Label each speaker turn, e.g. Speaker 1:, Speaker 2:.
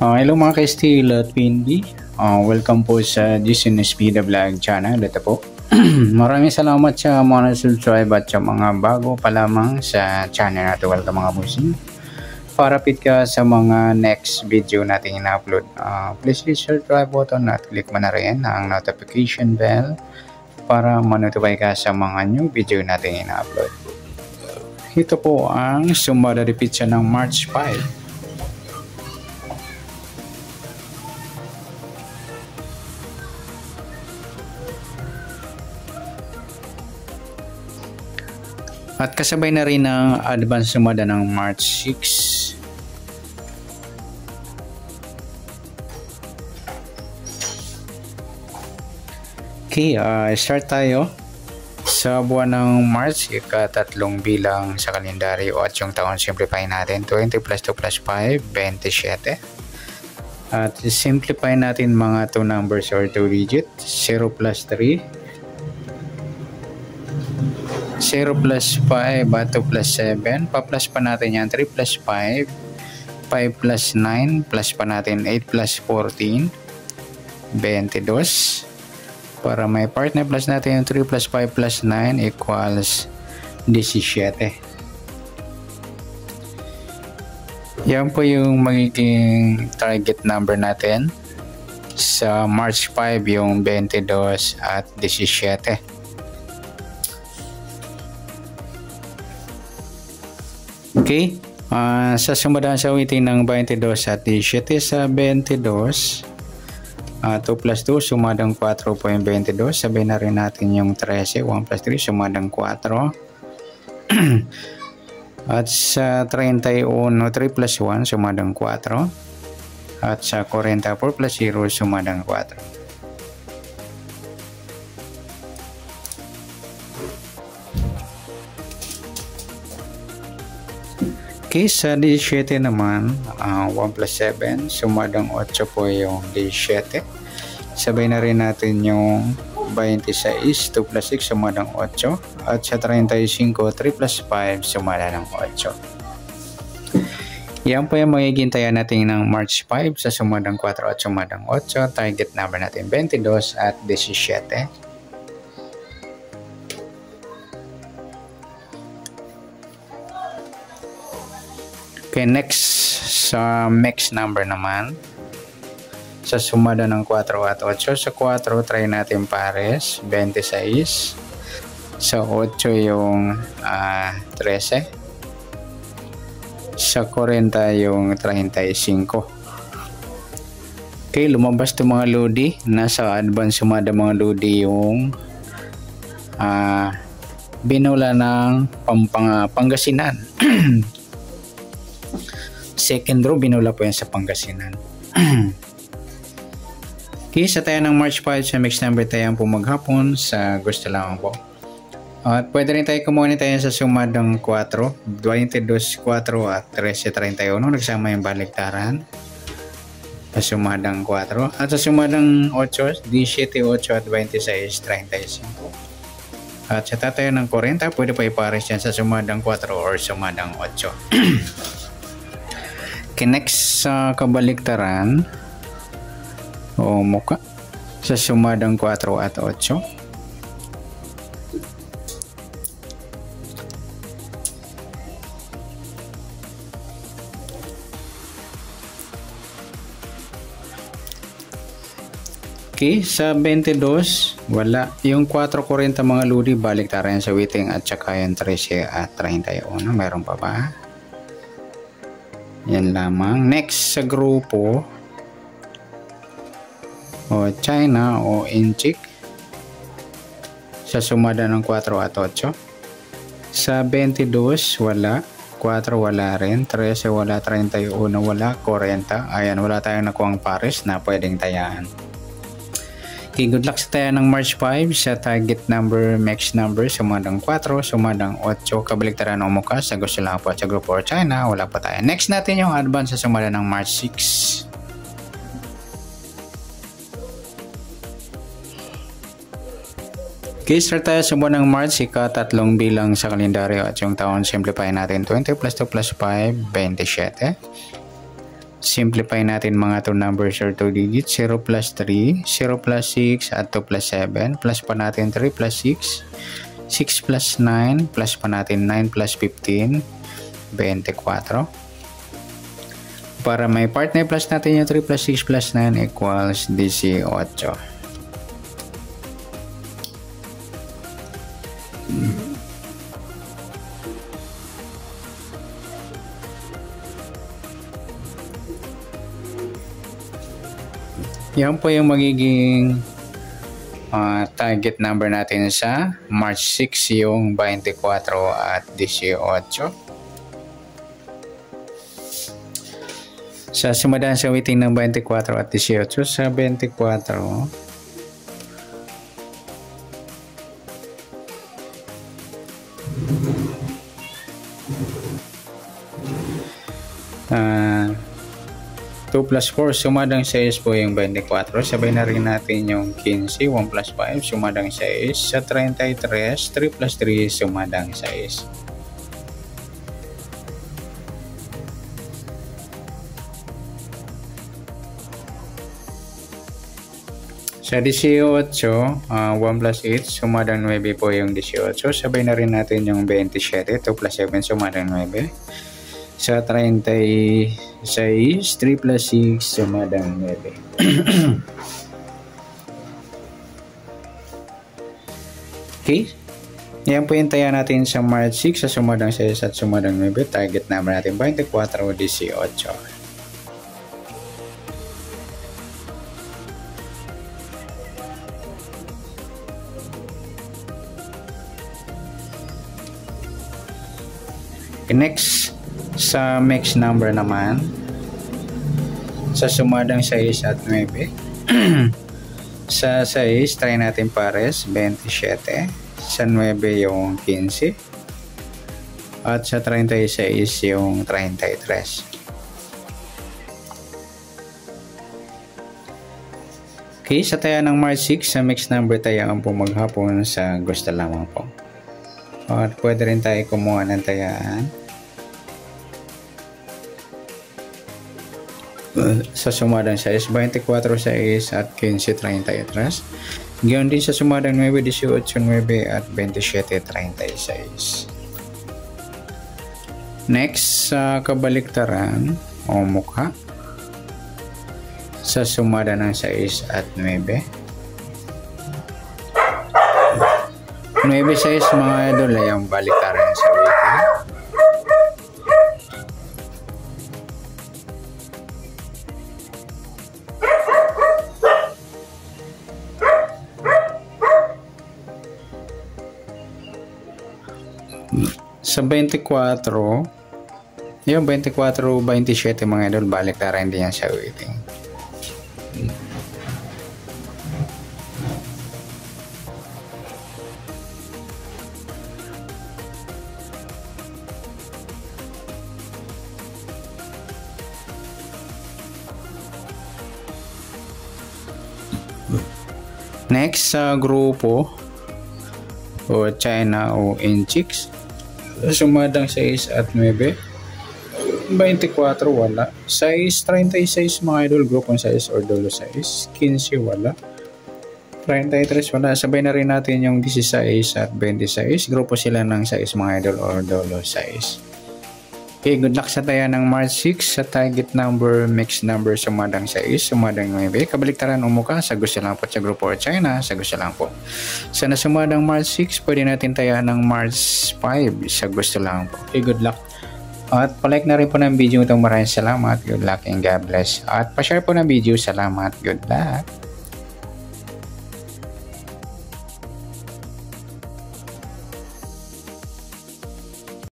Speaker 1: Hello mga ka-Steel at Windy. Welcome po sa Jason Espida Vlog channel. Ito po. Maraming salamat sa mga subscribe at sa mga bago pa lamang sa channel natin. Welcome mga busing. Para fit ka sa mga next video natin ina-upload. Please hit subscribe button at click mo na rin ang notification bell para ma-notify ka sa mga new video natin ina-upload. Ito po ang sumada repeat siya ng March 5. At kasabay na rin ang advance sumada ng March 6. Okay, start tayo sa buwan ng March, ika-tatlong bilang sa kalendaryo at yung taon simplify natin. 20 plus 2 plus 5, 27. At simplify natin mga 2 numbers or 2 digits. 0 plus 3. 0 plus 5 at 2 plus 7. Pa-plus pa natin yan. 3 plus 5. 5 plus 9. Plus pa natin 8 plus 14. 22. Para may partner plus natin yung 3 plus 5 plus 9 equals 17. Yan po yung magiging target number natin. Sa March 5 yung 22 at 17. Okay, sa sumadaan sa awitin ng 22 at 17 sa 22, 2 plus 2 sumadang 4 po yung 22. Sabihin na rin natin yung 13, 1 plus 3 sumadang 4. At sa 31, 3 plus 1 sumadang 4. At sa 44 plus 0 sumadang 4. Okay, sa 17 naman, 1 plus 7, sumadang 8 po yung 17. Sabay na rin natin yung 26, 2 plus 6, sumadang 8. At sa 35, 3 plus 5, sumadang 8. Yan po yung magiging taya natin ng March 5 sa sumadang 4 at sumadang 8. Target number natin 22 at 17. Okay, next sa mix number naman. Sa sumada ng 4 at 8. Sa 4, try natin pares, 26. Sa 8 yung 13. Sa 40 yung 35. Okay, lumabas itong mga lodi. Nasa advance sumada mga lodi yung binula ng Pangasinan. Second row, binula po yan sa Pangasinan. Okay, sa tayo ng March 5 sa mix number tayo po maghapon sa gusto lang po. At pwede rin tayo kumuha tayo sa sumadang 4, 22, 4 at 13, 31. Nagsama yung baliktaran. Sa sumadang 4. At sa sumadang 8, 17, 8 at 26, 35. At sa tayo ng 40, pwede pa ipares yan sa sumadang 4 or sumadang 8. Next sa kabaliktaran o muka sa sumadang 4 at 8. Okay, sa 22 wala yung 4.40 mga ludi, baliktaran sa witing at saka yung 13 at 31. Meron pa ba? Yan lamang. Next sa grupo o China o Inchik sa sumada ng 4 at 8. Sa 22 wala, 4 wala rin, 13 wala, 31 wala, 40. Ayan, wala tayong nakuhang pares na pwedeng tayaan. Okay, good luck sa tayo ng March 5 sa target number, mix number, sumadang 4, sumadang 8, kabaliktaran o muka sa gusto lang po at sa grupo or China, wala pa tayo. Next natin yung advance sa sumada ng March 6. Okay, start tayo sa buwan ng March, ika-tatlong bilang sa kalendaryo at yung taon simplify natin. 20 plus 2 plus 5, 27. Simplify natin mga 2 numbers or 2 digits. 0 plus 3, 0 plus 6 at 2 plus 7. Plus pa natin 3 plus 6, 6 plus 9, plus pa natin 9 plus 15, 24. Para may partner plus natin yung 3 plus 6 plus 9 equals 18. Yan po yung magiging target number natin sa March 6, yung 24 at 18. Sa sumadaan sa waiting ng 24 at 18, sa 24, uh, 2 plus 4, sumadang 6 po yung 24. Sabay na rin natin yung 15, 1 plus 5, sumadang 6. Sa 33, 3 plus 3, sumadang 6. Sa 18, 1 plus 8, sumadang 9 po yung 18. Sabay na rin natin yung 27, 2 plus 7, sumadang 9. Sa 36, 3 plus 6, sumadang 9. Okay? Yan po yung taya natin sa March 6 sa sumadang 6 at sumadang 9. Target number natin 24 o 18. Next, sa mixed number naman, sa sumadang 6 at 9. Sa 6, try natin pares, 27. Sa 9 yung 15. At sa 36 yung 33. Okay, sa taya ng March 6, sa mixed number tayaan po maghapon sa gusto lamang po. At pwede rin tayo kumuha ng tayaan sa sumadang 6, 24 6 at 15 33. Gayon din sa sumadang 9, 18 9 at 27 36. Next, sa kabaliktaran o mukha, sa sumada ng 6 at 9. 9 6 mga idol ay ang baliktaran sa weekly. Sa 24, yung 24, 27 mga idol, baliktaran din yan sa waiting. Next, sa grupo o China o Inchicks, sumadang 6 at 9. 24 wala. 6, 36 mga idol, grupong 6 or dolo 6. 15 wala. 33 wala. Sabay na rin natin yung 16 at 26. Grupo sila ng 6 mga idol or dolo 6. Okay, good luck sa taya ng March 6 sa target number, mixed number, sumadang 6, sumadang 9. Kabaliktaran umuka, sa gusto lang po. Sa grupo or China, sa gusto lang po. Sa nasumadang March 6, pwede natin taya ng March 5, sa gusto lang po. Okay, good luck. At palike na rin po ng video itong. Maraming salamat. Good luck and God bless. At pa-share po ng video. Salamat. Good luck.